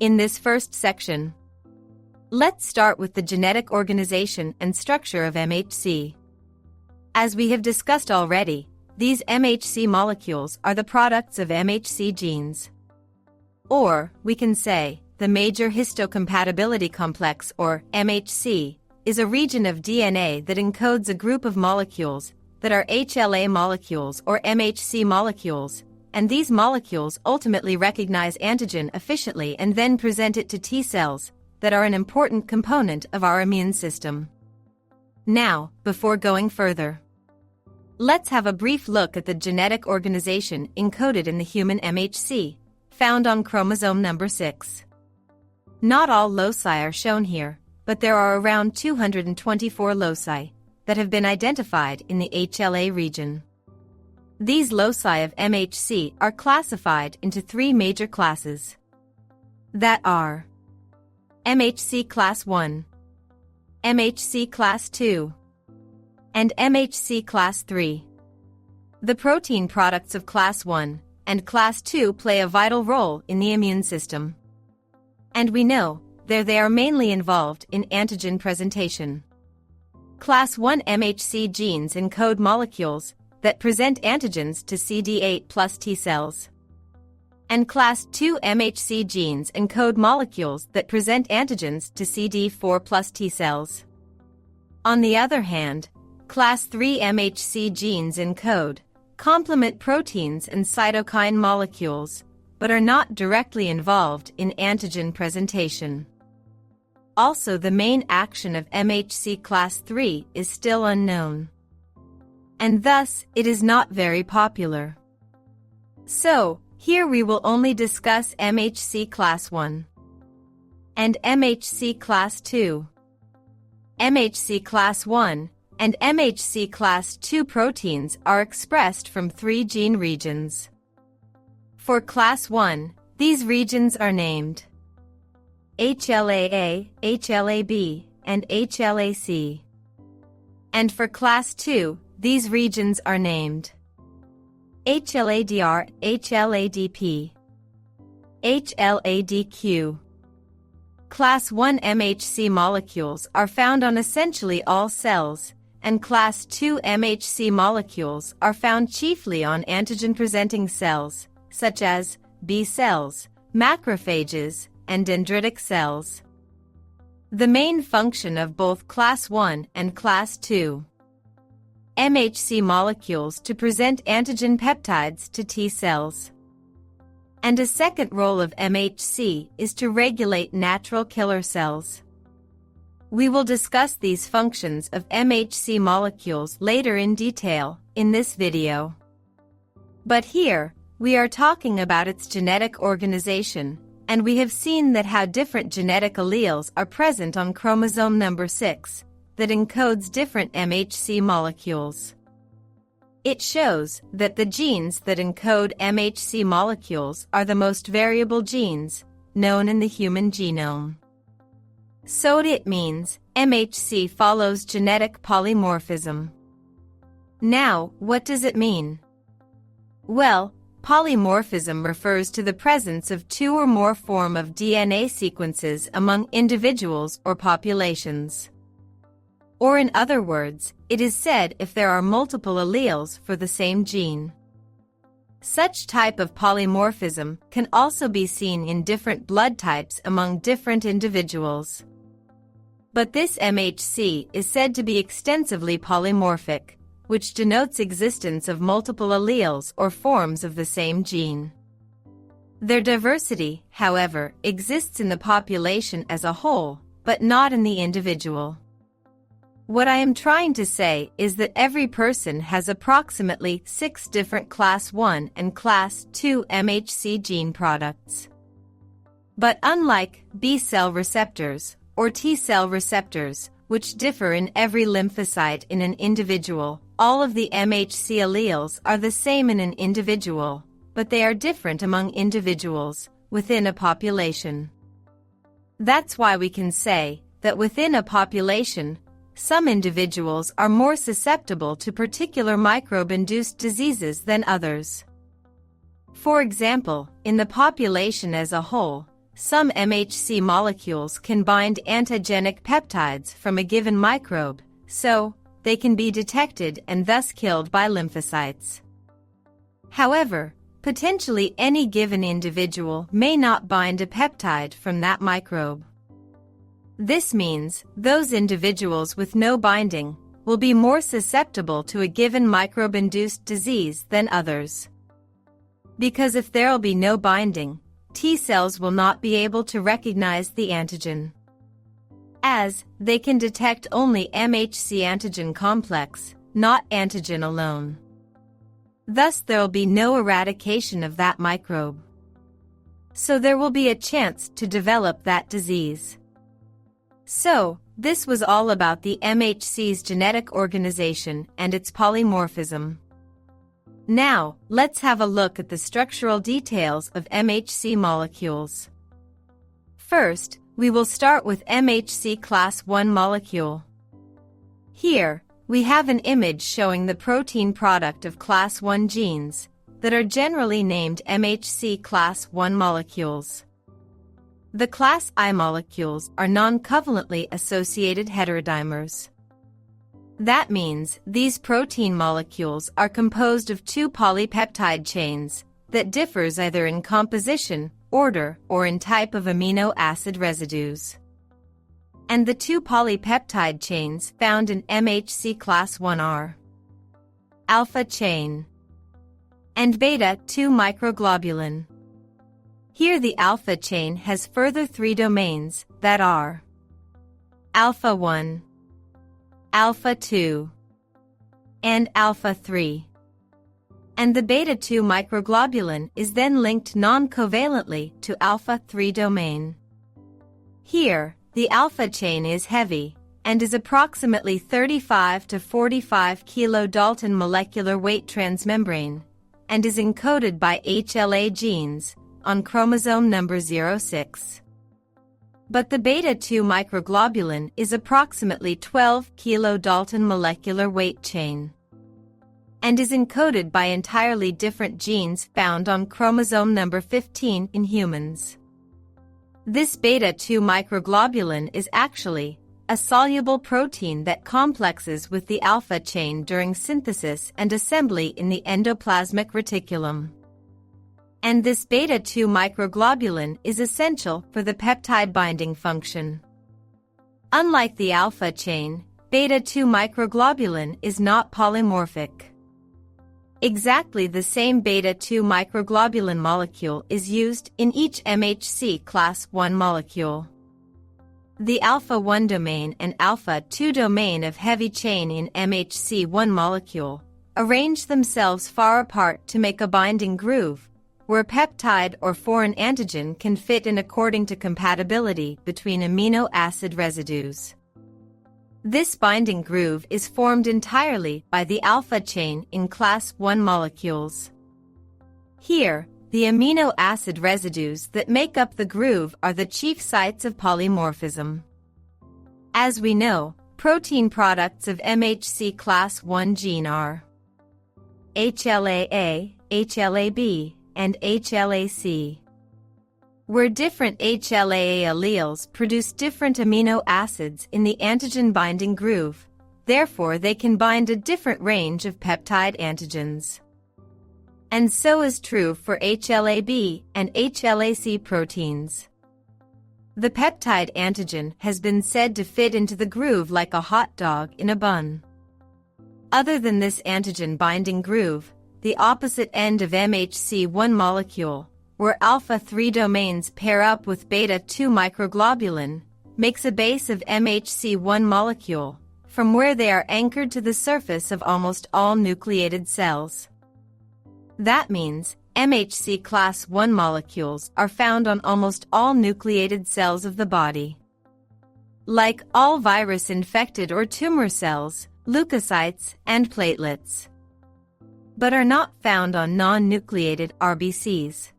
In this first section, let's start with the genetic organization and structure of MHC. As we have discussed already, these MHC molecules are the products of MHC genes. Or, we can say, the Major Histocompatibility complex, or MHC, is a region of DNA that encodes a group of molecules that are HLA molecules or MHC molecules, and these molecules ultimately recognize antigen efficiently and then present it to T cells that are an important component of our immune system. Now, before going further, let's have a brief look at the genetic organization encoded in the human MHC, found on chromosome number 6. Not all loci are shown here, but there are around 224 loci that have been identified in the HLA region. These loci of MHC are classified into 3 major classes. That are MHC class 1, MHC class 2, and MHC class 3. The protein products of class 1 and class 2 play a vital role in the immune system. And we know that they are mainly involved in antigen presentation. Class 1 MHC genes encode molecules that present antigens to CD8 plus T cells. And Class 2 MHC genes encode molecules that present antigens to CD4 plus T cells. On the other hand, Class 3 MHC genes encode complement proteins and cytokine molecules, but are not directly involved in antigen presentation. Also, the main action of MHC class 3 is still unknown, and thus it is not very popular. So, here we will only discuss MHC class 1 and MHC class 2. MHC class 1 and MHC class 2 proteins are expressed from 3 gene regions. For class 1, these regions are named HLA-A, HLA-B, and HLA-C. And for class 2, these regions are named HLA-DR, HLA-DP, HLA-DQ. Class 1 MHC molecules are found on essentially all cells, and Class 2 MHC molecules are found chiefly on antigen-presenting cells, such as B cells, macrophages, and dendritic cells. The main function of both Class 1 and Class 2 MHC molecules to present antigen peptides to T cells. And a second role of MHC is to regulate natural killer cells. We will discuss these functions of MHC molecules later in detail in this video. But here, we are talking about its genetic organization, and we have seen that how different genetic alleles are present on chromosome number 6 that encodes different MHC molecules. It shows that the genes that encode MHC molecules are the most variable genes known in the human genome. So it means MHC follows genetic polymorphism. Now, what does it mean? Well, polymorphism refers to the presence of 2 or more forms of DNA sequences among individuals or populations. Or in other words, it is said if there are multiple alleles for the same gene. Such type of polymorphism can also be seen in different blood types among different individuals. But this MHC is said to be extensively polymorphic, which denotes existence of multiple alleles or forms of the same gene. Their diversity, however, exists in the population as a whole, but not in the individual. What I am trying to say is that every person has approximately 6 different Class 1 and Class 2 MHC gene products. But unlike B-cell receptors or T-cell receptors, which differ in every lymphocyte in an individual, all of the MHC alleles are the same in an individual, but they are different among individuals within a population. That's why we can say that within a population, some individuals are more susceptible to particular microbe-induced diseases than others. For example, in the population as a whole, some MHC molecules can bind antigenic peptides from a given microbe, so they can be detected and thus killed by lymphocytes. However, potentially any given individual may not bind a peptide from that microbe. This means those individuals with no binding will be more susceptible to a given microbe-induced disease than others. Because if there'll be no binding, T cells will not be able to recognize the antigen, as they can detect only MHC antigen complex, not antigen alone. Thus there'll be no eradication of that microbe. So there will be a chance to develop that disease. So, this was all about the MHC's genetic organization and its polymorphism. Now, let's have a look at the structural details of MHC molecules. First, we will start with MHC class 1 molecule. Here, we have an image showing the protein product of class 1 genes that are generally named MHC class 1 molecules. The class I molecules are non-covalently associated heterodimers. That means these protein molecules are composed of two polypeptide chains that differs either in composition, order, or in type of amino acid residues. And the two polypeptide chains found in MHC class 1 are alpha chain and beta-2 microglobulin. Here the alpha chain has further three domains that are alpha 1, alpha 2, and alpha 3. And the beta-2 microglobulin is then linked non-covalently to alpha 3 domain. Here, the alpha chain is heavy and is approximately 35 to 45 kilodalton molecular weight transmembrane and is encoded by HLA genes on chromosome number 06. But the beta-2 microglobulin is approximately 12 kilodalton molecular weight chain and is encoded by entirely different genes found on chromosome number 15 in humans. This beta-2 microglobulin is actually a soluble protein that complexes with the alpha chain during synthesis and assembly in the endoplasmic reticulum. And this beta-2 microglobulin is essential for the peptide binding function. Unlike the alpha chain, beta-2 microglobulin is not polymorphic. Exactly the same beta-2 microglobulin molecule is used in each MHC class 1 molecule. The alpha 1 domain and alpha 2 domain of heavy chain in MHC1 molecule arrange themselves far apart to make a binding groove, where peptide or foreign antigen can fit in according to compatibility between amino acid residues. This binding groove is formed entirely by the alpha chain in class 1 molecules. Here, the amino acid residues that make up the groove are the chief sites of polymorphism. As we know, protein products of MHC class 1 gene are HLA-A, HLA-B, and HLA-C. Where different HLA-A alleles produce different amino acids in the antigen binding groove, therefore they can bind a different range of peptide antigens. And so is true for HLA-B and HLA-C proteins. The peptide antigen has been said to fit into the groove like a hot dog in a bun. Other than this antigen binding groove, the opposite end of MHC1 molecule, where alpha 3 domains pair up with beta-2 microglobulin, makes a base of MHC1 molecule, from where they are anchored to the surface of almost all nucleated cells. That means MHC class 1 molecules are found on almost all nucleated cells of the body. Like all virus-infected or tumor cells, leukocytes, and platelets, but are not found on non-nucleated RBCs.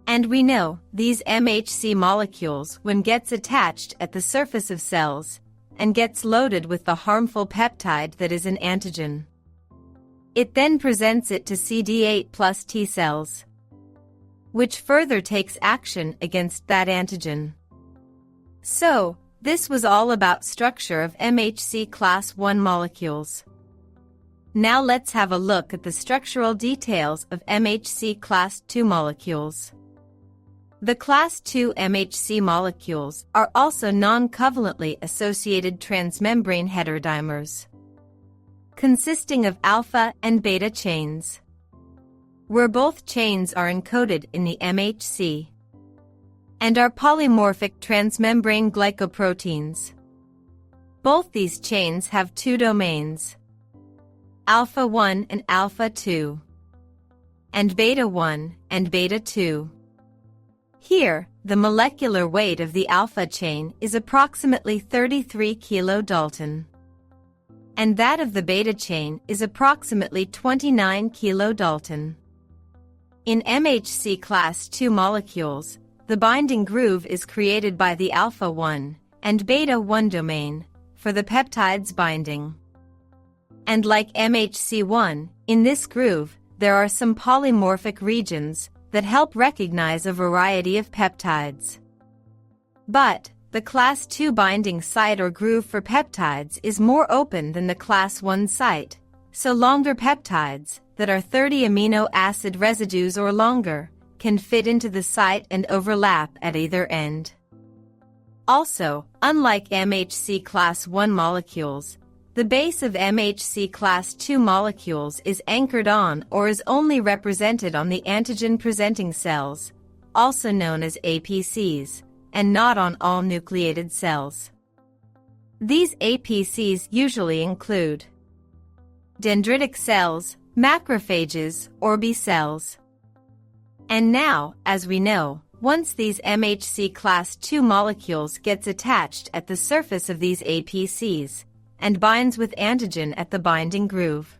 And we know these MHC molecules when gets attached at the surface of cells and gets loaded with the harmful peptide that is an antigen. It then presents it to CD8 plus T cells. which further takes action against that antigen. So, this was all about structure of MHC class I molecules. Now let's have a look at the structural details of MHC class II molecules. The class II MHC molecules are also non-covalently associated transmembrane heterodimers, consisting of alpha and beta chains, where both chains are encoded in the MHC, and are polymorphic transmembrane glycoproteins. Both these chains have two domains, alpha 1 and alpha 2, and beta 1 and beta 2. Here, the molecular weight of the alpha chain is approximately 33 kilodalton, and that of the beta chain is approximately 29 kilodalton. In MHC class II molecules, the binding groove is created by the alpha 1 and beta 1 domain for the peptide's binding. And like MHC1, in this groove, there are some polymorphic regions that help recognize a variety of peptides. But the class II binding site or groove for peptides is more open than the class I site, so longer peptides that are 30 amino acid residues or longer can fit into the site and overlap at either end. Also, unlike MHC class I molecules, the base of MHC class II molecules is anchored on or is only represented on the antigen-presenting cells, also known as APCs, and not on all nucleated cells. These APCs usually include dendritic cells, macrophages, or B cells. And now, as we know, once these MHC class II molecules gets attached at the surface of these APCs, and binds with antigen at the binding groove,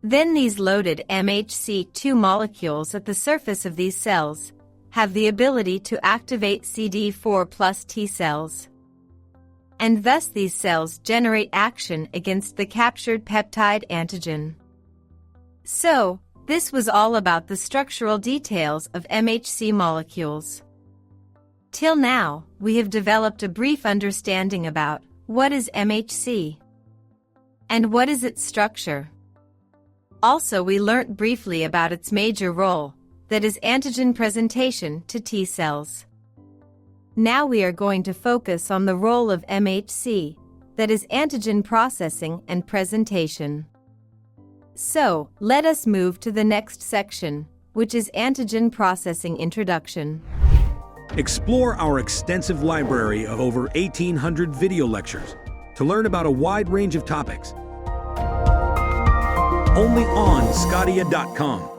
then these loaded MHC2 molecules at the surface of these cells have the ability to activate CD4 plus T cells. And thus these cells generate action against the captured peptide antigen. So, this was all about the structural details of MHC molecules. Till now, we have developed a brief understanding about what is MHC and what is its structure. Also, we learnt briefly about its major role, that is antigen presentation to T cells. Now we are going to focus on the role of MHC, that is antigen processing and presentation. So, let us move to the next section, which is antigen processing introduction. Explore our extensive library of over 1,800 video lectures to learn about a wide range of topics. Only on sqadia.com.